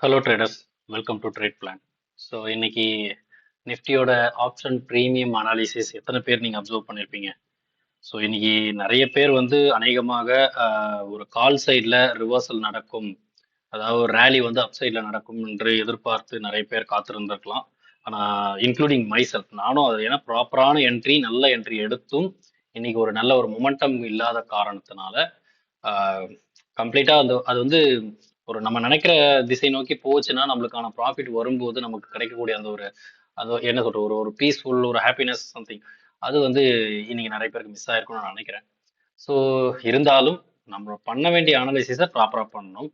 Hello traders, welcome to trade plan. So இன்னைக்கு நிஃப்டியோட option premium analysis எத்தனை பேர் நீங்கள் அப்சர்வ் பண்ணியிருப்பீங்க? ஸோ இன்னைக்கு நிறைய பேர் வந்து அநேகமாக ஒரு கால் சைடில் ரிவர்சல் நடக்கும், அதாவது ஒரு ரேலி வந்து அப் சைடில் நடக்கும் என்று எதிர்பார்த்து நிறைய பேர் காத்திருந்திருக்கலாம். ஆனால் இன்க்ளூடிங் மைசெல்ஃப், நானும் அது ஏன்னா ப்ராப்பரான என்ட்ரி, நல்ல என்ட்ரி எடுத்தும் இன்னைக்கு ஒரு நல்ல ஒரு மொமெண்டம் இல்லாத காரணத்தினால கம்ப்ளீட்டா அது வந்து ஒரு நம்ம நினைக்கிற திசை நோக்கி போச்சுன்னா நம்மளுக்கான ப்ராஃபிட் வரும்போது நமக்கு கிடைக்கக்கூடிய அந்த ஒரு அது என்ன சொல்ற ஒரு ஒரு பீஸ்ஃபுல் ஒரு ஹாப்பினஸ் சம்திங் அது வந்து இன்னைக்கு நிறைய பேருக்கு மிஸ் ஆயிருக்கும்னு நான் நினைக்கிறேன். ஸோ இருந்தாலும் நம்ம பண்ண வேண்டிய அனாலிசிஸை ப்ராப்பராக பண்ணணும்.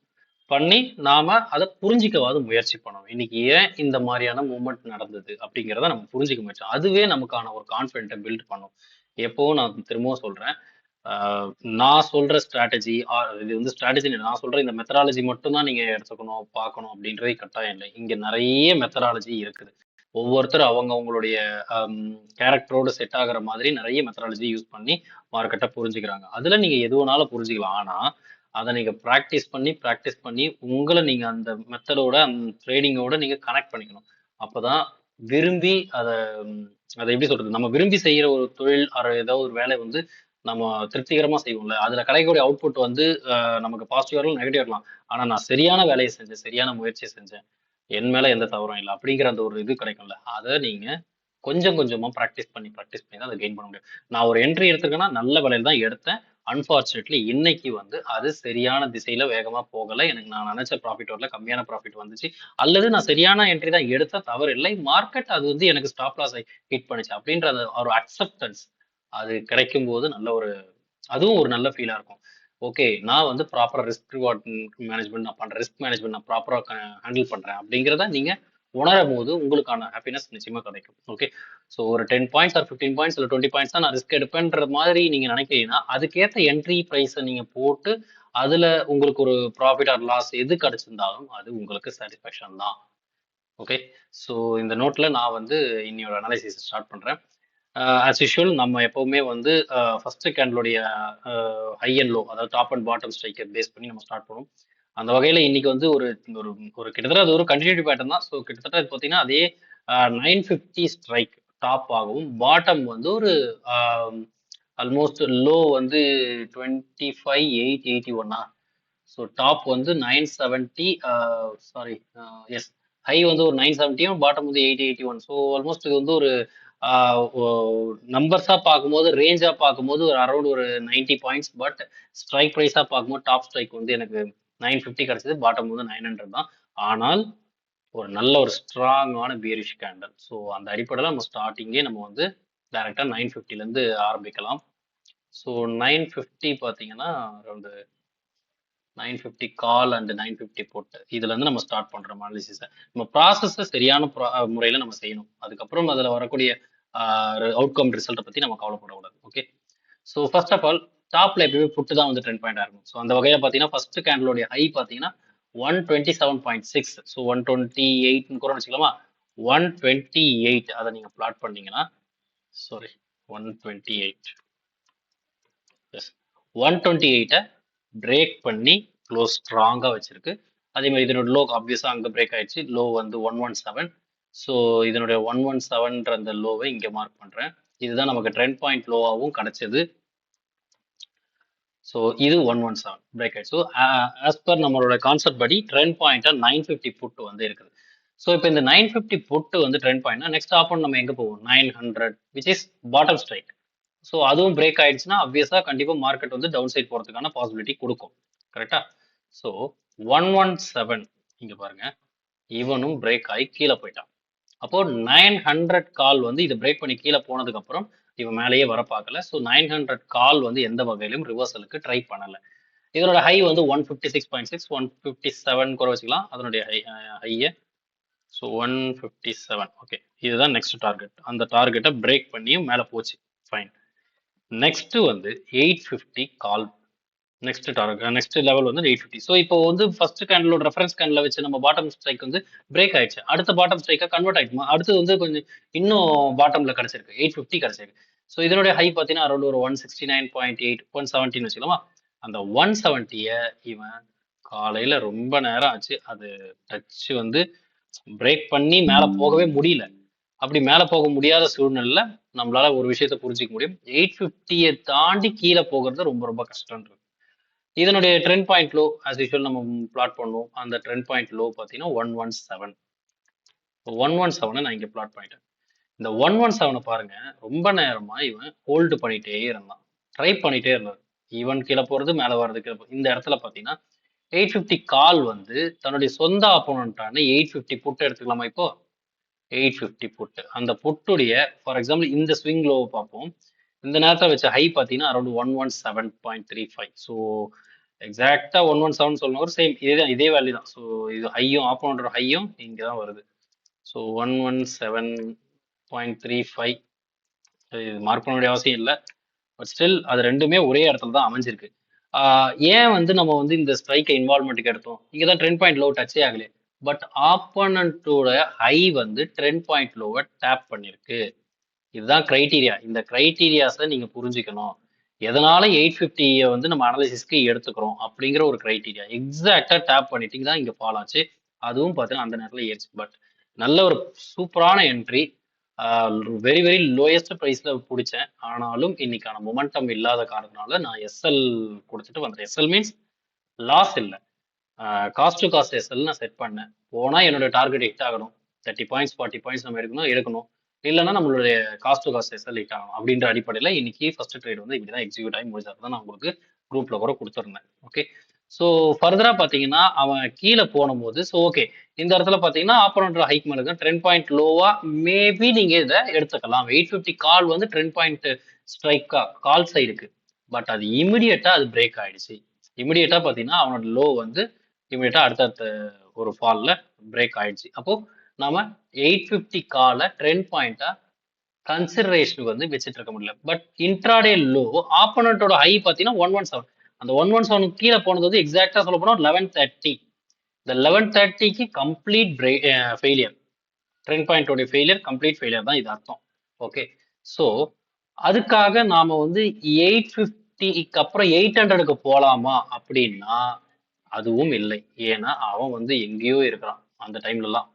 பண்ணி நாம அதை புரிஞ்சிக்கவாது முயற்சி பண்ணணும். இன்னைக்கு ஏன் இந்த மாதிரியான மூவ்மெண்ட் நடந்தது அப்படிங்கிறத நம்ம புரிஞ்சுக்க முயற்சி, அதுவே நமக்கான ஒரு கான்ஃபிடென்ட்டை பில்ட் பண்ணும். எப்பவும் நான் திரும்பவும் சொல்றேன், ஆஹ் நான் சொல்ற ஸ்ட்ராட்டஜி, இது வந்து ஸ்ட்ராட்டஜி நான் சொல்ற இந்த மெத்தடாலஜி மட்டும் தான் நீங்க எடுத்துக்கணும் பார்க்கணும் அப்படின்றது கட்டாயம் இல்லை. இங்க நிறைய மெத்தடாலஜி இருக்குது. ஒவ்வொருத்தர் அவங்க அவங்களுடைய கேரக்டரோட செட் ஆகுற மாதிரி நிறைய மெத்தடாலஜி யூஸ் பண்ணி மார்க்கெட்டை புரிஞ்சுக்கிறாங்க. அதுல நீங்க எது வேணாலும் புரிஞ்சுக்கலாம். ஆனா அதை நீங்க ப்ராக்டிஸ் பண்ணி உங்களை நீங்க அந்த மெத்தடோட அந்த ட்ரேடிங்கோட நீங்க கனெக்ட் பண்ணிக்கணும். அப்பதான் விரும்பி அதை எப்படி சொல்றது, நம்ம விரும்பி செய்யற ஒரு தொழில் ஏதோ ஒரு வேலை வந்து நம்ம திருப்திகரமா செய்வோம்ல, அதுல கிடைக்கக்கூடிய அவுட்புட் வந்து நமக்கு பாசிட்டிவா இருக்கலாம், நெகட்டிவா இருக்கலாம். ஆனா நான் சரியான வேலையை செஞ்சேன், சரியான முயற்சியை செஞ்சேன், என் மேல எந்த தவறும் இல்லை அப்படிங்கிற அந்த ஒரு இது கிடைக்கும்ல, அதை நீங்க கொஞ்சம் கொஞ்சமா ப்ராக்டிஸ் பண்ணி தான் அதை கெயின் பண்ண முடியும். நான் ஒரு என்ட்ரி எடுத்திருக்கேன்னா நல்ல விலையில தான் எடுத்தேன். அன்பார்ச்சுனேட்லி இன்னைக்கு வந்து அது சரியான திசையில வேகமா போகல, எனக்கு நான் நினைச்ச ப்ராஃபிட் வரல, கம்மியான ப்ராஃபிட் வந்துச்சு. அல்லது நான் சரியான என்ட்ரி தான் எடுத்த, தவறு இல்லை, மார்க்கெட் அது வந்து எனக்கு ஸ்டாப் லாஸ் ஹிட் பண்ணுச்சு அப்படின்ற அந்த ஒரு அக்செப்டன்ஸ் அது கிடைக்கும் போது நல்ல ஒரு அதுவும் ஒரு நல்ல ஃபீலா இருக்கும். ஓகே, நான் வந்து ப்ராப்பரா ரிஸ்க் ரிவார்ட் மேனேஜ்மெண்ட் நான் பண்றேன், ரிஸ்க் மேனேஜ்மெண்ட் நான் ப்ராப்பரா ஹேண்டில் பண்றேன் அப்படிங்கிறத நீங்க உணரும் போது உங்களுக்கான ஹாப்பினஸ் நிச்சயமா கிடைக்கும். ஓகே, ஸோ ஒரு 10 பாயிண்ட்ஸ் ஆர் 15 பாயிண்ட்ஸ் இல்லை 20 பாயிண்ட்ஸ் தான் நான் ரிஸ்க் எடுப்பேன்ற மாதிரி நீங்க நினைக்கிறீங்கன்னா அதுக்கேற்ற என்ட்ரி ப்ரைஸை நீங்க போட்டு அதுல உங்களுக்கு ஒரு ப்ராஃபிட் ஆர் லாஸ் எது கிடைச்சிருந்தாலும் அது உங்களுக்கு சாட்டிஸ்ஃபேக்ஷன் தான். ஓகே, ஸோ இந்த நோட்ல நான் வந்து இன்னையோட அனாலிசிஸ் ஸ்டார்ட் பண்றேன். ஆஸ் யூஷுவல் நம்ம எப்பவுமே வந்து ஃபர்ஸ்ட் கேண்டலுடைய ஹை அண்ட் லோ, அதாவது டாப் அண்ட் பாட்டம் ஸ்ட்ரைக்கை பேஸ் பண்ணி நம்ம ஸ்டார்ட் பண்ணுவோம். அந்த வகையில் இன்னைக்கு வந்து ஒரு ஒரு ஒரு கிட்டத்தட்ட அது ஒரு கண்டினியூட்டி பேட்டர்ன் தான். ஸோ கிட்டத்தட்ட பார்த்தீங்கன்னா அதே 950 ஸ்ட்ரைக் டாப் ஆகவும், பாட்டம் வந்து ஒரு ஆல்மோஸ்ட் லோ வந்து 25,881. ஸோ டாப் வந்து 970, சாரி, எஸ், ஹை வந்து ஒரு 970யும் பாட்டம் வந்து 881. ஸோ ஆல்மோஸ்ட் இது வந்து ஒரு நம்பர்ஸா பார்க்கும்போது, ரேஞ்சா பார்க்கும்போது ஒரு அரௌண்ட் ஒரு 90 பாயிண்ட்ஸ். பட் ஸ்ட்ரைக் ப்ரைஸா பார்க்கும்போது டாப் ஸ்ட்ரைக் வந்து எனக்கு 950 கிடைச்சது, பாட்டம் வந்து 900 தான். ஆனால் ஒரு நல்ல ஒரு ஸ்ட்ராங்கான பியரிஷ் கேண்டல். ஸோ அந்த அடிப்படையில் நம்ம ஸ்டார்டிங்கே நம்ம வந்து டைரக்டா 950ல இருந்து ஆரம்பிக்கலாம். ஸோ 950 பார்த்தீங்கன்னா அரௌண்ட் 950 கால் அண்ட் 950 போட்டு இதுல இருந்து நம்ம ஸ்டார்ட் பண்றோம் அனாலிசிஸை. நம்ம ப்ராசஸை சரியான முறையில நம்ம செய்யணும். அதுக்கப்புறம் அதுல வரக்கூடிய அவுட்கம் ரிசல்ட்டை பத்தி நம்ம கவலைப்படக்கூடாது. Okay, so first of all டாப்ல எப்பயுமே புட்டு தான் வந்து 10 பாயிண்ட் இருக்கும். ஸோ அந்த வகையில பாத்தீங்கன்னா ஃபர்ஸ்ட் கேண்டலோடைய ஹை பாத்தீங்கன்னா 127.6. ஸோ 128 கூட வச்சுக்கலாமா, 128 அதை நீங்க பிளாட் பண்ணீங்கன்னா, சாரி, 128, எஸ், 128 பிரேக் பண்ணி க்ளோஸ் ஸ்ட்ராங்கா வச்சிருக்கு. அதே மாதிரி இதனோட லோ ஆப்வியஸா அங்க பிரேக் ஆயிடுச்சு, லோ வந்து 117. ஸோ இதனுடைய 117ன்ற அந்த லோவை இங்க மார்க் பண்றேன். இதுதான் நமக்கு ட்ரெண்ட் பாயிண்ட் லோவாகவும் கிடைச்சது. ஸோ இது 117 பிரேக் ஆயிடுச்சு. ஸோ ஆஸ் பர் நம்மளோட கான்செப்ட் படி ட்ரெண்ட் பாயிண்டா 950 புட்டு வந்து இருக்குது. ஸோ இப்போ இந்த 950 புட்டு வந்து ட்ரெண்ட் பாயிண்ட்னா நெக்ஸ்ட் ஆப்பன் நம்ம எங்க போவோம், 900, which is bottom strike. So அதுவும் பிரேக் ஆயிடுச்சுன்னா அப்வியஸா கண்டிப்பா மார்க்கெட் வந்து டவுன் சைட் போறதுக்கான பாசிபிலிட்டி கொடுக்கும். கரெக்டா? ஸோ 117 இங்க பாருங்க, இவனும் பிரேக் ஆகி கீழே போயிட்டான். அப்போ 900 கால் வந்து இதை பிரேக் பண்ணி கீழே போனதுக்கு அப்புறம் இவன் மேலேயே வர பார்க்கல. ஸோ 900 கால் வந்து எந்த வகையிலும் ரிவர்சலுக்கு ட்ரை பண்ணல. இதனோட ஹை வந்து 156.6, 157 கூட வச்சுக்கலாம் அதனுடைய ஹையை. ஸோ 157. ஓகே, இதுதான் நெக்ஸ்ட் டார்கெட். அந்த டார்கெட்டை பிரேக் பண்ணியும் மேலே போச்சு, ஃபைன். நெக்ஸ்ட் வந்து 850 கால், நெக்ஸ்ட் டார்கெட், நெக்ஸ்ட் லெவல் வந்து 850. ஸோ இப்போ வந்து ஃபர்ஸ்ட் கேண்டலோட ரெஃபரன்ஸ் கேண்டில் வச்சு நம்ம பாட்டம் ஸ்ட்ரைக் வந்து பிரேக் ஆயிடுச்சு, அடுத்த பாட்டம் ஸ்ட்ரைக்கா கன்வெர்ட் ஆயிடுமா, அடுத்து வந்து கொஞ்சம் இன்னும் பாட்டம்ல கிடைச்சிருக்கு, 850 கிடைச்சிருக்கு. ஸோ இதனுடைய ஹை பார்த்தீங்கன்னா அரௌண்ட் ஒரு 169.8, 170 வச்சுக்கலாமா. அந்த 170ய இவன் காலையில ரொம்ப நேரம் ஆச்சு. அது டச் வந்து பிரேக் பண்ணி மேல போகவே முடியல. அப்படி மேல போக முடியாத சூழ்நிலையில நம்மளால ஒரு விஷயத்த புரிஞ்சுக்க முடியும். 850 தாண்டி கீழ போகுறது ரொம்ப ரொம்ப கஷ்டம்ன்றது. இதனுடைய trend point low as usual நம்ம பிளாட் பண்ணுவோம். அந்த ட்ரெண்ட் பாயிண்ட் லோ பார்த்தீங்கன்னா 117. 117 நான் இங்க பிளாட் பண்ணிட்டேன். இந்த 117 பாருங்க, ரொம்ப நேரமா இவன் ஹோல்டு பண்ணிட்டே இருந்தான். ட்ரை பண்ணிட்டே இருந்தான். ஈவன் கீழே போறது, மேல வர்றது, கீழே போறது. இந்த இடத்துல பாத்தீங்கன்னா 850 கால் வந்து தன்னுடைய சொந்த ஆப்போனண்டான 850 புட் எடுத்துக்கலாமா இப்போ? 850 புட். அந்த புட்டுடைய ஃபார் எக்ஸாம்பிள் இந்த ஸ்விங் லோவை பார்ப்போம். இந்த நேரத்தில் வச்ச ஹை பார்த்தீங்கன்னா அரௌண்ட் 117.35. ஸோ எக்ஸாக்டா 117 சொல்லணும் சேம் இதே வேல்யூ தான். ஸோ இது ஹையும் ஆப்போனண்டோட ஹையும் இங்கே தான் வருது. ஸோ 117.35 இது மார்க் பண்ண வேண்டிய அவசியம் இல்லை. பட் ஸ்டில் அது ரெண்டுமே ஒரே இடத்துல தான் அமைஞ்சிருக்கு. ஏன் வந்து நம்ம வந்து இந்த ஸ்ட்ரைக்கை இன்வால்மெண்ட்டுக்கு எடுத்தோம்? இங்கே தான் ட்ரெண்ட் பாயிண்ட் லோ டச்சே ஆகலையே. பட் ஆப்போனண்டோட ஹை வந்து ட்ரெண்ட் பாயிண்ட் லோவை டேப் பண்ணிருக்கு. இதுதான் கிரைட்டீரியா. இந்த கிரைட்டீரியாஸை நீங்க புரிஞ்சுக்கணும். எதனால 850 வந்து நம்ம அனாலிசிஸ்க்கு எடுத்துக்கிறோம் அப்படிங்கிற ஒரு கிரைட்டீரியா எக்ஸாக்டா டேப் பண்ணிட்டு தான் இங்க ஃபால் ஆச்சு. அதுவும் பார்த்தீங்கன்னா அந்த நேரத்தில் ஏறிச்சு. பட் நல்ல ஒரு சூப்பரான என்ட்ரி. வெரி வெரி லோயஸ்ட் ப்ரைஸ்ல பிடிச்சேன். ஆனாலும் இன்னைக்கான மொமெண்டம் இல்லாத காரணத்தினால நான் எஸ்எல் கொடுத்துட்டு வந்தேன். எஸ்எல் மீன்ஸ் லாஸ் இல்லை, காஸ்ட் டு காஸ்ட் எஸ்எல் நான் செட் பண்ணேன். போனா என்னோட டார்கெட் ஹிட் ஆகணும். 30 பாயிண்ட்ஸ் 40 பாயிண்ட்ஸ் நம்ம எடுக்கணும். இல்லைன்னா நம்மளுடைய cost to cost SL hit ஆகணும் அப்படின்ற அடிப்படையில் இன்னைக்கு ஃபர்ஸ்ட் ட்ரேட் வந்து இப்படிதான் எக்ஸிக்யூட் ஆகி முடிஞ்சது தான் நான் உங்களுக்கு குரூப்ல கூட கொடுத்துருந்தேன். ஓகே, ஸோ ஃபர்தரா பார்த்தீங்கன்னா அவன் கீழே போனும்போது ஸோ ஓகே இந்த இடத்துல பார்த்தீங்கன்னா ஆப்போனன்ட் ஹைக் மேலே ட்ரெண்ட் பாயிண்ட் லோவா மேபி நீங்க இதை எடுத்துக்கலாம். 850 கால் வந்து ட்ரெண்ட் பாயிண்ட் ஸ்ட்ரைக்கா கால் சைடுக்கு. பட் அது இமிடியட்டா அது பிரேக் ஆயிடுச்சு. இமிடியட்டா பார்த்தீங்கன்னா அவனோட லோ வந்து இமிடியட்டா அடுத்தடுத்த ஒரு ஃபால்ல பிரேக் ஆயிடுச்சு. அப்போ நாம 850 கால ட்ரெண்ட் பாயிண்டா கன்சிடரேஷனுக்கு வந்து வச்சுட்டு இருக்க முடியல. பட் இன்ட்ராடே லோ ஆப்போனண்டோட ஹை பார்த்தீங்கன்னா 117. அந்த 117 கீழே போனது வந்து எக்ஸாக்டா சொல்ல போனா 1130. இந்த 1130க்கு கம்ப்ளீட் ஃபெயிலியர். ட்ரெண்ட் பாயிண்டோட ஃபெயிலியர் கம்ப்ளீட் ஃபெயிலியர் தான் இது அர்த்தம். ஓகே, ஸோ அதுக்காக நாம வந்து 850க்கு அப்புறம் 800க்கு போலாமா அப்படின்னா அதுவும் இல்லை. ஏன்னா அவன் வந்து எங்கேயோ இருக்கிறான் அந்த டைம்லலாம்.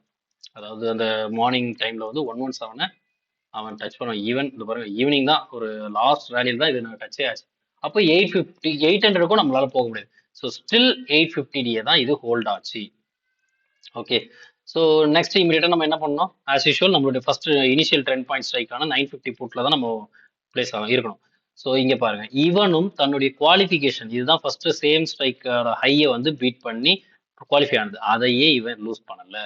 அதாவது அந்த மார்னிங் டைம்ல வந்து 117 அவன் டச் பண்ணுவான். ஈவன் இந்த பாருங்க ஈவினிங் தான் ஒரு லாஸ்ட் ரேலியில் தான் இது நான் டச்சே ஆச்சு. அப்போ 850 800க்கும் நம்மளால போக முடியாது. ஸோ ஸ்டில் 850 தான் இது ஹோல்ட் ஆச்சு. ஓகே, ஸோ நெக்ஸ்ட் இமீடியட்டா நம்ம என்ன பண்ணோம்? ஆஸ் யூஷுவல் நம்மளுடைய ஃபர்ஸ்ட் இனிஷியல் ட்ரெண்ட் பாயிண்ட் ஸ்ட்ரைக்கான 950 புட்ல தான் நம்ம பிளேஸ் இருக்கணும். ஸோ இங்க பாருங்க இவனும் தன்னுடைய குவாலிஃபிகேஷன் இதுதான் ஃபர்ஸ்ட் சேம் ஸ்ட்ரைக்கோட ஹையை வந்து பீட் பண்ணி குவாலிஃபை ஆனது. அதையே இவன் லூஸ் பண்ணல.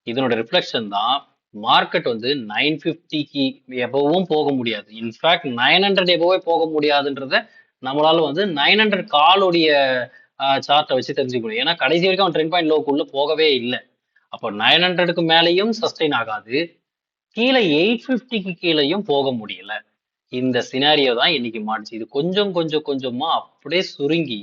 இதனோட ரிஃப்ளெக்ஷன் தான் மார்க்கெட் வந்து 950க்கு எபவும் போக முடியாது. இன்ஃபேக்ட் 900 எபவே போக முடியாதுன்றத நம்மளால வந்து 900 காலுடைய சார்ட்டை வச்சு தெரிஞ்சுக்க முடியும். ஏன்னா கடைசி வரைக்கும் அவன் ட்ரெண்ட் பாயிண்ட் லோக்குள்ள போகவே இல்லை. அப்போ 900க்கு மேலேயும் சஸ்டெயின் ஆகாது, கீழே 850க்கு கீழேயும் போக முடியல. இந்த சினாரியோ தான் இன்னைக்கு மாறிச்சு. இது கொஞ்சம் கொஞ்சம் கொஞ்சமா அப்படியே சுருங்கி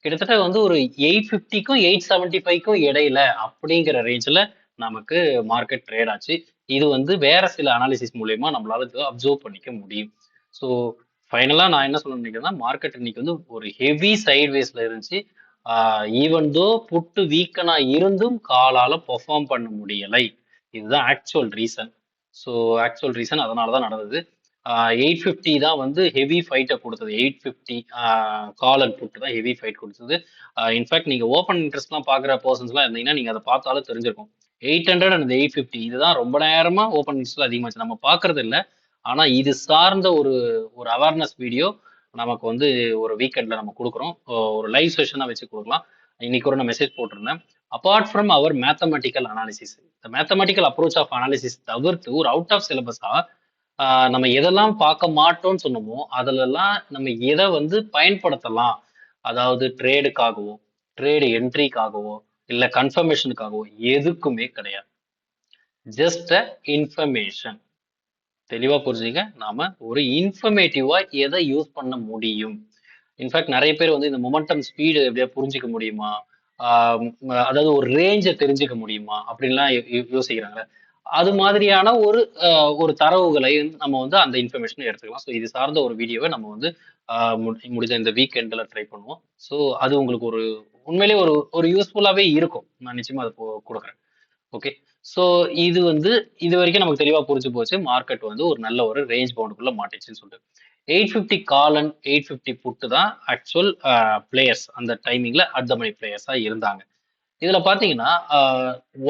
கிட்டத்தட்ட வந்து ஒரு 850க்கும் 875க்கும் இடையில அப்படிங்கிற ரேஞ்சில் நமக்கு மார்க்கெட் ட்ரேட் ஆச்சு. இது வந்து வேற சில அனாலிசிஸ் மூலயமா நம்மளால அப்சர்வ் பண்ணிக்க முடியும். ஸோ ஃபைனலா நான் என்ன சொல்ல நினைக்கிறேன்னா மார்க்கெட் இன்னைக்கு வந்து ஒரு ஹெவி சைட்வேஸ்ல இருந்துச்சு. ஈவன் தோ புட்டு வீக்கனா இருந்தும் காலால பெர்ஃபார்ம் பண்ண முடியலை. இதுதான் actual reason. So actual reason அதனால தான் நடந்தது. 850 தான் வந்து ஹெவி ஃபைட்டை கொடுத்தது. 850 கால் அண்ட் புட் தான் ஹெவி ஃபைட் கொடுத்தது. இன்ஃபேக்ட் நீங்க ஓப்பன் இன்ட்ரெஸ்ட்லாம் பார்க்குற பர்சன்ஸ்லாம் இருந்தீங்கன்னா நீங்க அதை பார்த்தாலும் தெரிஞ்சிருக்கும். 800 அண்ட் 850 இதுதான் ரொம்ப நேரமா ஓப்பன் இன்ட்ரெஸ்ட்ல அதிகமாச்சு. நம்ம பார்க்கறது இல்லை, ஆனா இது சார்ந்த ஒரு ஒரு அவேர்னஸ் வீடியோ நமக்கு வந்து ஒரு வீக்கெண்ட்ல நம்ம கொடுக்குறோம். ஒரு லைவ் செஷனா வச்சு கொடுக்கலாம். இன்னைக்கு ஒரு நான் மெசேஜ் போட்டிருந்தேன். Apart from our mathematical analysis, இந்த மேத்தமெட்டிக்கல் அப்ரோச் ஆஃப் அனாலிசிஸ் தவிர்த்து ஒரு அவுட் ஆஃப் சிலபஸா நம்ம எதெல்லாம் பார்க்க மாட்டோம்னு சொன்னோமோ அதுலலாம் நம்ம எதை வந்து பயன்படுத்தலாம், அதாவது ட்ரேடுக்காகவோ ட்ரேடு என்ட்ரிக்காகவோ இல்ல கன்ஃபர்மேஷனுக்காகவோ எதுக்குமே கிடையாது. Just information. தெளிவா புரிஞ்சுங்க. நாம ஒரு இன்ஃபர்மேட்டிவா எதை யூஸ் பண்ண முடியும். இன்ஃபேக்ட் நிறைய பேர் வந்து இந்த மொமெண்டம் ஸ்பீடு எப்படியா புரிஞ்சுக்க முடியுமா, அதாவது ஒரு ரேஞ்சை தெரிஞ்சுக்க முடியுமா அப்படின்லாம் யோசிக்கிறாங்க. அது மாதிரியான ஒரு தரவுகளை நம்ம வந்து அந்த இன்ஃபர்மேஷன் எடுத்துக்கலாம். ஸோ இது சார்ந்த ஒரு வீடியோவை நம்ம வந்து முடிஞ்ச இந்த வீக்கெண்டில் ட்ரை பண்ணுவோம். ஸோ அது உங்களுக்கு ஒரு உண்மையிலேயே ஒரு ஒரு யூஸ்ஃபுல்லாவே இருக்கும். நான் நிச்சயமா அதை கொடுக்குறேன். ஓகே. ஸோ இது வந்து இது வரைக்கும் நமக்கு தெளிவா புரிஞ்சு போச்சு. மார்க்கெட் வந்து ஒரு நல்ல ஒரு ரேஞ்ச் பவுண்டுக்குள்ள மாட்டிச்சுன்னு சொல்லிட்டு. 850 கால் அண்ட் 850 புட்டு தான் ஆக்சுவல் பிளேயர்ஸ் அந்த டைமிங்ல அட் த மணி பிளேயர்ஸா இருந்தாங்க. இதுல பாத்தீங்கன்னா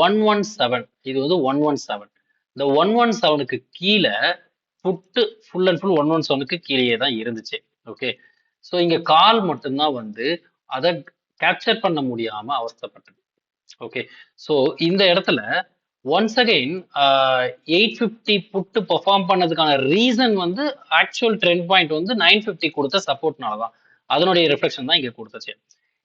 117 இது வந்து 117. இந்த 117க்கு கீழே புட்டு ஃபுல் அண்ட் ஃபுல் 117க்கு கீழேயே தான் இருந்துச்சு. ஓகே. ஸோ இங்க கால் மட்டும்தான் வந்து அதை கேப்சர் பண்ண முடியாம அவஸ்தைப்பட்டது. ஓகே. ஸோ இந்த இடத்துல ஒன்ஸ் அகைன் 850 புட்டு பெர்ஃபார்ம் பண்ணதுக்கான ரீசன் வந்து ஆக்சுவல் ட்ரெண்ட் பாயிண்ட் வந்து 950 கொடுத்த சப்போர்ட்னால தான். அதனுடைய ரிஃப்ளெக்ஷன் தான் இங்க கொடுத்துச்சு.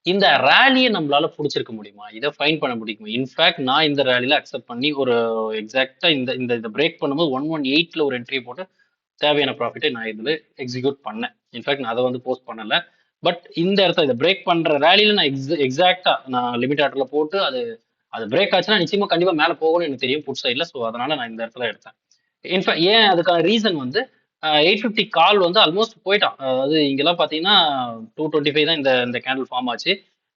இந்த ரேலியை நம்மளால பிடிச்சிருக்க முடியுமா? இதை ஃபைன் பண்ண முடியுமா? இன்ஃபேக்ட் நான் இந்த ரேலியில அக்செப்ட் பண்ணி ஒரு எக்ஸாக்டா இந்த இந்த இதை பிரேக் பண்ணும்போது 118ல ஒரு என்ட்ரி போட்டு தேவையான ப்ராஃபிட்டை நான் இதுல எக்ஸிக்யூட் பண்ணேன். இன்ஃபேக்ட் நான் அதை வந்து போஸ்ட் பண்ணல. பட் இந்த இடத்துல இதை பிரேக் பண்ற ரேலியில நான் எக்ஸாக்டா நான் லிமிட் ஆர்டர்ல போட்டு அது அது பிரேக் ஆச்சுன்னா நிச்சயமா கண்டிப்பா மேல போகும்னு எனக்கு தெரியும் புட் சைட்ல. ஸோ அதனால நான் இந்த இடத்துல எடுத்தேன். இன்ஃபேக்ட் ஏன் அதுக்கான ரீசன் வந்து 850 கால் வந்து ஆல்மோஸ்ட் போயிட்டான். அதாவது இங்கெல்லாம் பாத்தீங்கன்னா 225 தான் இந்த இந்த கேண்டில் ஃபார்ம் ஆச்சு.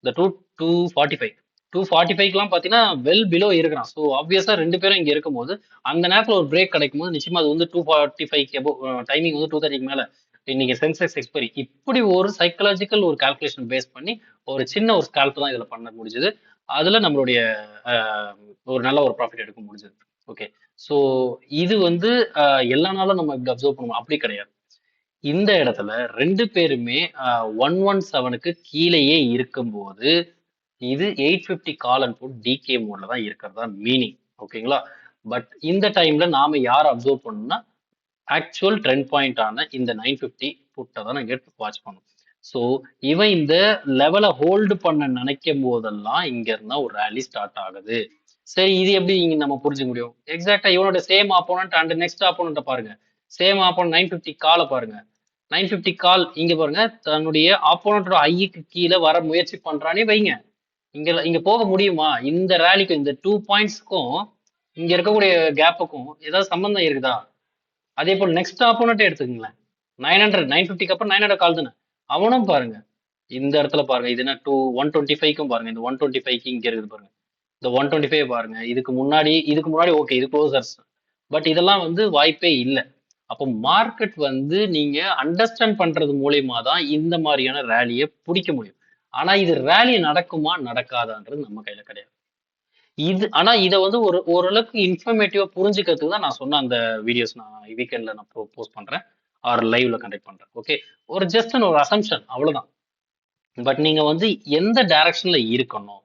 இந்த 245 245க்குலாம் பாத்தீங்கன்னா வெல் பிலோ இருக்கிறான். ஸோ ஆப்வியஸா ரெண்டு பேரும் இங்க இருக்கும்போது அந்த நேரத்துல ஒரு பிரேக் கிடைக்கும் போது நிச்சயமா அது வந்து 245 எபோ டைமிங் வந்து 230க்கு மேல இன்னைக்கு சென்செக்ஸ் எக்ஸ்பைரி இப்படி ஒரு சைக்கலாஜிக்கல் ஒரு கால்குலேஷன் பேஸ் பண்ணி ஒரு சின்ன ஒரு ஸ்கால்ப் தான் இதுல பண்ண முடிஞ்சது. அதுல நம்மளுடைய ஒரு நல்ல ஒரு ப்ராஃபிட் எடுக்க முடிஞ்சது. ஓகே. ஸோ இது வந்து எல்லா நாளும் நம்ம இப்படி அப்சர்வ் பண்ணுவோம் அப்படி கிடையாது. இந்த இடத்துல ரெண்டு பேருமே 117க்கு கீழேயே இருக்கும்போது இது 850 கால் அண்ட் புட் டிகே மோட்ல தான் இருக்கிறதா மீனிங். ஓகேங்களா. பட் இந்த டைம்ல நாம யார் அப்சர்வ் பண்ணணும்னா ஆக்சுவல் ட்ரெண்ட் பாயிண்ட் ஆன இந்த 950 புட்டை தான் நாங்க வாட்ச் பண்ணோம். ஸோ இவன் இந்த லெவலை ஹோல்டு பண்ண நினைக்கும் போதெல்லாம் இங்க இருந்தா ஒரு ரேலி ஸ்டார்ட் ஆகுது. சரி இது எப்படி இங்க நம்ம புரிஞ்சுக்க முடியும்? எக்ஸாக்டா இவனோட சேம் ஆப்போனன்ட் அண்ட் நெக்ஸ்ட் ஆப்போனண்ட்டை பாருங்க. சேம் ஆப்போனன்ட் 950 காலை பாருங்க. 950 கால் இங்க பாருங்க தன்னுடைய ஆப்போனண்டோட ஐக்கு கீழே வர முயற்சி பண்றானே வைங்க. இங்க போக முடியுமா? இந்த ரேலிக்கும் இந்த 2 பாயிண்ட்ஸ்க்கும் இங்க இருக்கக்கூடிய கேப்புக்கும் ஏதாவது சம்பந்தம் இருக்குதா? அதே போல் நெக்ஸ்ட் ஆப்போனண்ட்டே எடுத்துக்கங்களேன். 950க்கு அப்புறம் 900 கால் தானே. அவனும் பாருங்க இந்த இடத்துல பாருங்க. இது என்ன 125க்கும் பாருங்க. இந்த 125க்கு இங்க இருக்குது பாருங்க. இந்த 125 பாருங்க. இதுக்கு முன்னாடி ஓகே இது க்ளோசர்ஸ். பட் இதெல்லாம் வந்து வாய்ப்பே இல்லை. அப்போ மார்க்கெட் வந்து நீங்க அண்டர்ஸ்டாண்ட் பண்றது மூலியமா தான் இந்த மாதிரியான ரேலியை பிடிக்க முடியும். ஆனா இது ரேலி நடக்குமா நடக்காதான்றது நம்ம கையில கிடையாது. ஆனா இதை வந்து ஓரளவுக்கு இன்ஃபர்மேட்டிவா புரிஞ்சுக்கிறதுக்கு தான் நான் சொன்ன அந்த வீடியோஸ் நான் வீக்கெண்ட்ல நான் போஸ்ட் பண்றேன் ஆர் லைவ்ல கண்டக்ட் பண்றேன். ஓகே. ஒரு ஜஸ்ட் ஒரு அசம்ஷன் அவ்வளவுதான். பட் நீங்க வந்து எந்த டைரக்ஷன்ல இருக்கணும்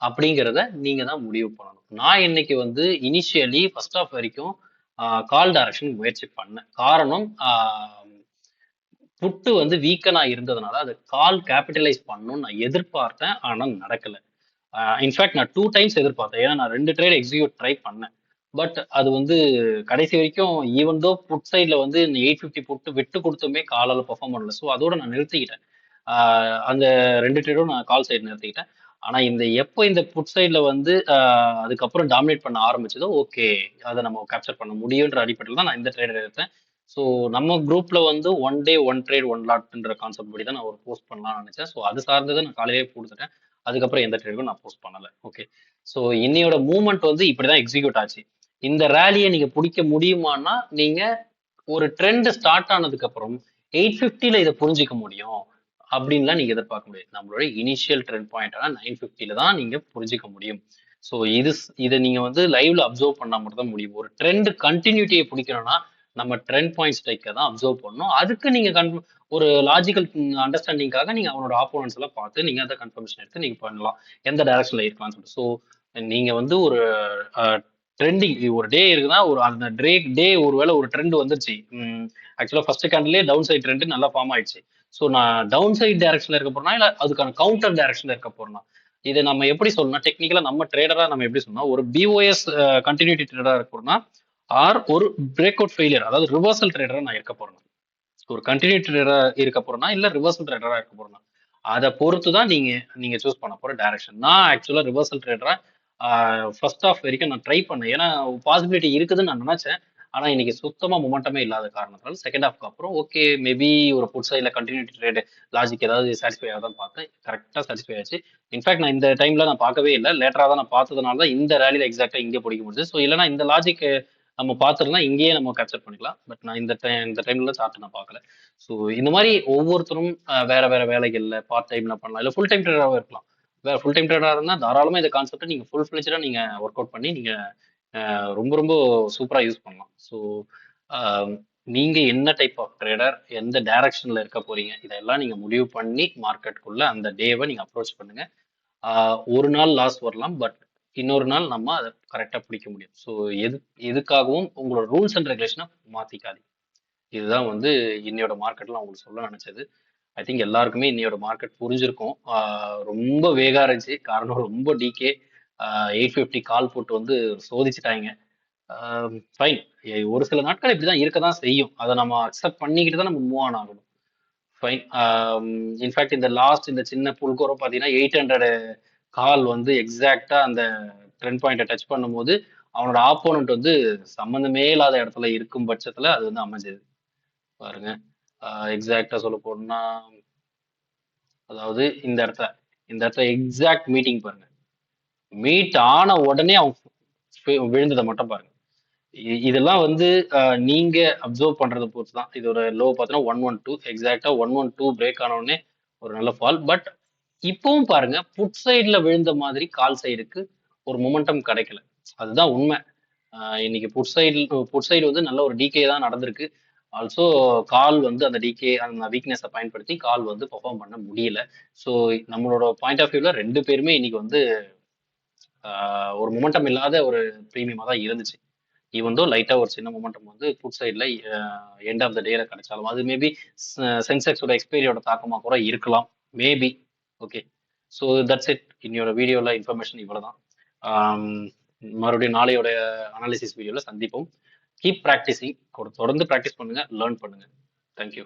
அப்படிங்கிறத நீங்க தான் முடிவு பண்ணணும். நான் இன்னைக்கு வந்து இனிஷியலி ஃபர்ஸ்ட் ஆஃப் வரைக்கும் கால் டைரக்ஷன் முயற்சி பண்ணேன். காரணம் புட்டு வந்து வீக்கனா இருந்ததுனால அது கால் கேபிட்டலைஸ் பண்ணணும்னு நான் எதிர்பார்த்தேன். ஆனா நடக்கல. இன்ஃபேக்ட் நான் 2 டைம்ஸ் எதிர்பார்த்தேன். ஏன்னா நான் 2 ட்ரேட் எக்ஸிக்யூட் ட்ரை பண்ணேன். பட் அது வந்து கடைசி வரைக்கும் ஈவன் தோ புட் சைட்ல வந்து இந்த 850 புட்டு விட்டு கொடுத்துமே காலால பெர்ஃபார்ம் பண்ணல. ஸோ அதோட நான் நிறுத்திக்கிட்டேன். அந்த 2 ட்ரேடும் நான் கால் சைடு நிறுத்திக்கிட்டேன். ஆனா எப்போ இந்த புட் சைட்ல வந்து அதுக்கப்புறம் டாமினேட் பண்ண ஆரம்பிச்சதோ ஓகே அதை நம்ம கேப்சர் பண்ண முடியுன்ற அடிப்படையில் தான் நான் இந்த ட்ரேடர் எடுத்தேன். ஸோ நம்ம குரூப்ல வந்து 1 டே 1 ட்ரேட் 1 லாட்ன்ற கான்செப்ட் படி தான் நான் ஒரு போஸ்ட் பண்ணலாம்னு நினைச்சேன். ஸோ அது சார்ந்ததை நான் காலையிலேயே கொடுத்துட்டேன். அதுக்கப்புறம் எந்த ட்ரேடும் நான் போஸ்ட் பண்ணல. ஓகே. ஸோ இன்னையோட மூவ்மெண்ட் வந்து இப்படிதான் எக்ஸிக்யூட் ஆச்சு. இந்த ரேலியை நீங்க பிடிக்க முடியுமான்னா நீங்க ஒரு ட்ரெண்ட் ஸ்டார்ட் ஆனதுக்கு அப்புறம் 850ல இதை புரிஞ்சிக்க முடியும் அப்படின்லாம் நீங்க எதிர்பார்க்க முடியாது. நம்மளோட இனிஷியல் ட்ரெண்ட் பாயிண்டான 950ல தான் நீங்க புரிஞ்சிக்க முடியும். ஸோ இதை நீங்க வந்து லைவ்ல அப்சர்வ் பண்ணா மட்டும் தான் முடியும். ஒரு ட்ரெண்ட் கண்டினியூட்டியை பிடிக்கணும்னா நம்ம ட்ரெண்ட் பாயிண்ட் ஸ்ட்ரைக்கை தான் அப்சர்வ் பண்ணணும். அதுக்கு நீங்க ஒரு லாஜிக்கல் அண்டர்ஸ்டாண்டிங்காக நீங்க அவனோட ஆப்போனன்ஸ் எல்லாம் பார்த்து நீங்க அதை கன்ஃபர்மேஷன் எடுத்து நீங்க பண்ணலாம் எந்த டைரக்ஷன்ல இருக்கலாம்னு சொல்லிட்டு. ஸோ நீங்க வந்து ஒரு ட்ரெண்டிங் ஒரு டே இருக்குன்னா ஒரு அந்த டே ஒருவேளை ஒரு ட்ரெண்ட் வந்துருச்சு. ஆக்சுவலா ஃபர்ஸ்ட் கேண்டிலே டவுன் சைட் ட்ரெண்ட் நல்லா ஃபார்ம் ஆயிடுச்சு. ஸோ நான் டவுன் சைட் டைரக்ஷன்ல இருக்க போறேன்னா இல்ல அதுக்கான கவுண்டர் டைரக்ஷன்ல இருக்க போறேன்னா இதை நம்ம எப்படி சொல்லணும் டெக்னிக்கலா நம்ம ட்ரேடரா நம்ம எப்படி சொல்லணும் ஒரு பிஓஎஸ் கண்டினியூட்டி ட்ரேடரா இருக்க போறோம்னா ஆர் ஒரு பிரேக் அவுட் ஃபெயிலியர் அதாவது ரிவர்சல் ட்ரேடரா நான் இருக்க போறேன். ஒரு கண்டினியூ ட்ரேடரா இருக்க போறேன்னா இல்ல ரிவர்சல் ட்ரேடரா இருக்க போறேன்னா அதை பொறுத்து தான் நீங்க சூஸ் பண்ண போற டைரக்ஷன். நான் ஆக்சுவலா ரிவர்சல் ட்ரேடரா ஃபர்ஸ்ட் ஆஃப் வரைக்கும் நான் ட்ரை பண்ணேன். ஏன்னா பாசிபிலிட்டி இருக்குதுன்னு நான் நினைச்சேன். ஆனா இன்னைக்கு சுத்தமா மொமெண்டமே இல்லாத காரணத்தால் செகண்ட் ஹாஃப்க்கு அப்புறம் ஓகே மேபி ஒரு புட் சைடில் கண்டினியூட்டி ட்ரேட் லாஜிக் ஏதாவது சாட்டிஸ்ஃபை ஆகுதான்னு பார்த்தேன். கரெக்டாக சாட்டிஸ்ஃபை ஆச்சு. இன்ஃபேக்ட் நான் இந்த டைம்ல நான் பார்க்கவே இல்லை. லேட்டராக தான் நான் பார்த்ததுனால தான் இந்த ரேலியில் எக்ஸாக்டாக இங்கே பிடிக்க முடியுது. ஸோ இல்லைனா இந்த லாஜிக் நம்ம பார்த்துருந்தா இங்கேயே நம்ம கேப்சர் பண்ணிக்கலாம். பட் நான் இந்த டைம்ல சார்ட் நான் பார்க்கல. ஸோ இந்த மாதிரி ஒவ்வொருத்தரும் வேற வேற வேலைகள்ல பார்ட் டைம்ல பண்ணலாம், இல்லை ஃபுல் டைம் ட்ரேடராகவும் இருக்கலாம். வேற ஃபுல் டைம் ட்ரேடராக இருந்தால் தாராளமாக இந்த கான்செப்டை நீங்கள் ஃபுல் ஃபிளெஜ்டாக நீங்கள் ஒர்க் அவுட் பண்ணி நீங்கள் ரொம்ப ரொம்ப சூப்பராக யூஸ் பண்ணலாம். ஸோ நீங்க என்ன டைப் ஆஃப் ட்ரேடர், எந்த டைரக்ஷன்ல இருக்க போறீங்க, இதெல்லாம் நீங்க முடிவு பண்ணி மார்க்கெட்டுக்குள்ள அந்த டேவை நீங்க அப்ரோச் பண்ணுங்க. ஒரு நாள் லாஸ் வரலாம், பட் இன்னொரு நாள் நம்ம அதை கரெக்டா பிடிக்க முடியும். ஸோ எதுக்காகவும் உங்களோட ரூல்ஸ் அண்ட் ரெகுலேஷனை மாத்திக்காதீங்க. இதுதான் வந்து இன்னையோட மார்க்கெட்ல உங்களுக்கு சொல்ல நினைச்சது. ஐ திங்க் எல்லாருக்குமே இன்னையோட மார்க்கெட் புரிஞ்சிருக்கும். ரொம்ப வேகா இருந்துச்சு. காரணம் ரொம்ப டிகே 850 கால் போட்டு வந்து சோதிச்சுட்டாங்க. ஃபைன். ஒரு சில நாட்கள் இப்படிதான் இருக்க தான் செய்யும். அதை நம்ம அக்செப்ட் பண்ணிக்கிட்டு தான் நம்ம மூவ் ஆன் ஆகணும். ஃபைன். இன்ஃபேக்ட் இந்த சின்ன புல்கோரம் பார்த்தீங்கன்னா 800 கால் வந்து எக்ஸாக்டா அந்த ட்ரெண்ட் பாயிண்ட்டை டச் பண்ணும்போது அவனோட ஆப்போனண்ட் வந்து சம்மந்தமே இல்லாத இடத்துல இருக்கும் பட்சத்துல அது வந்து அமைஞ்சது பாருங்க. எக்ஸாக்டா சொல்ல போனா அதாவது இந்த இடத்துல எக்ஸாக்ட் மீட்டிங் பாருங்க. மீட் ஆன உடனே அவன் விழுந்ததை மட்டும் பாருங்க. இதெல்லாம் வந்து நீங்க அப்சர்வ் பண்றதை பொறுத்து தான். இதோட லோ பார்த்தீங்கன்னா 112 எக்ஸாக்டா 112 பிரேக் ஆன உடனே ஒரு நல்ல ஃபால். பட் இப்பவும் பாருங்க புட் சைடுல விழுந்த மாதிரி கால் சைடுக்கு ஒரு மொமெண்டம் கிடைக்கல. அதுதான் உண்மை. இன்னைக்கு புட் சைடு வந்து நல்ல ஒரு டிகே தான் நடந்திருக்கு. ஆல்சோ கால் வந்து அந்த டிகே அந்த வீக்னஸை பயன்படுத்தி கால் வந்து பெர்ஃபார்ம் பண்ண முடியல. ஸோ நம்மளோட பாயிண்ட் ஆஃப் வியூல ரெண்டு பேருமே இன்னைக்கு வந்து ஒரு மொமெண்டம் இல்லாத ஒரு ப்ரீமியமா தான் இருந்துச்சு. ஈவன் தோ லைட்டா ஒரு சின்ன மொமெண்டம் வந்து புட் சைட்ல எண்ட் ஆஃப் த டேல கிடைச்சாலும் அது மேபி சென்செக்ஸோட எக்ஸ்பைரியோட தாக்கமா கூட இருக்கலாம். Maybe. Okay. So that's it. இன்னையோட வீடியோல இன்ஃபர்மேஷன் இவ்வளவுதான். மறுபடியும் நாளையோட அனாலிசிஸ் வீடியோல சந்திப்போம். Keep practising. தொடர்ந்து ப்ராக்டிஸ் பண்ணுங்க, லேர்ன் பண்ணுங்க. தேங்க்யூ.